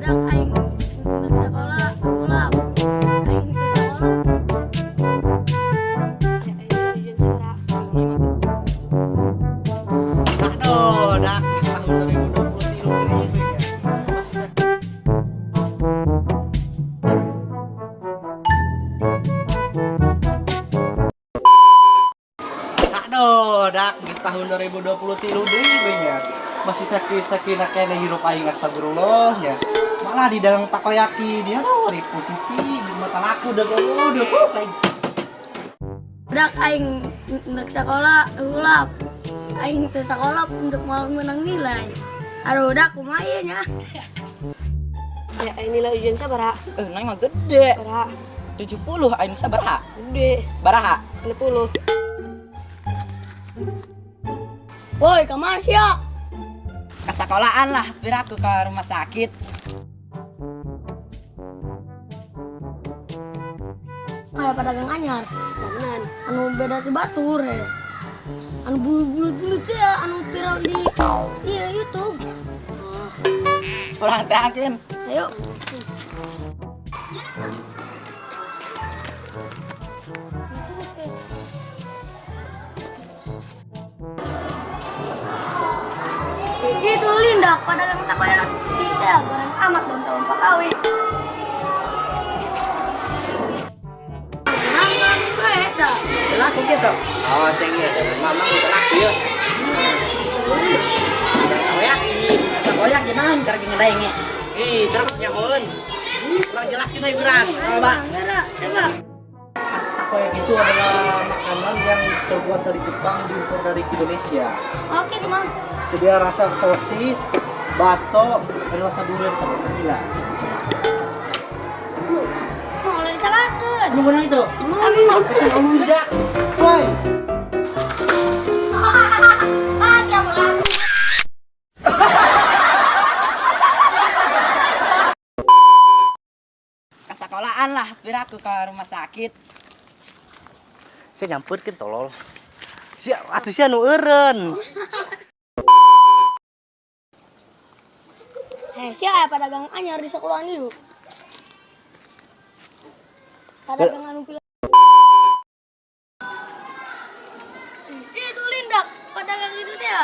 Kadang aing untuk sekolah ulang. Aing ke sekolah. Aduh, dah tahun 2023 ini masih Aduh, dak di tahun 2023 deui nya. Masih sakit-sakit kene hirup aing astagfirullah nya. Malah di dalam takoyaki dia ribu siti di mata laku udah kayak Dak aing untuk sekolah ulang. Aing ke sekolah untuk mau menang nilai. Aduh, dak kumaha nya. Ya, nilai ujian sabaraha? Nang mah gede. Baraha? 70 aing sabaraha? Gede. Baraha? 60. Woi, kamar sih ya? Ka sekolahan lah, piraku ke rumah sakit. Kayak pedagang anyar. Temenan. Anu beda di batur he. Anu bulu-bulu teh anu viral di YouTube. Pulang teh akin. Ayo. Itu Linda, pedagang takoyaki teh goreng amat dong sama Pak Kawi. Nangan beda. Laku gitu. oh ceng ya mamang itu laki ya. Takoyak gimana cara ngedaengnya? Ih, terus nyamun. Kurang jelas kita hiburan. Coba, coba. Takoyaki itu adalah makanan yang terbuat dari Jepang diimpor dari Indonesia. Oke, teman. Sedia rasa sosis, bakso, dan rasa durian terlalu gila. Mau oleh salahkan. Lu benar itu? Pesan kamu tidak. Woi. Siapa lagi? Ka sekolahan lah, piraku ke rumah sakit. Saya nyamperkeun tolol. Atuh sia nu eureun. Siapa pedagang anyar di sekolah yuk. Pedagang anu pilih. Itu Linda, pedagang itu dia.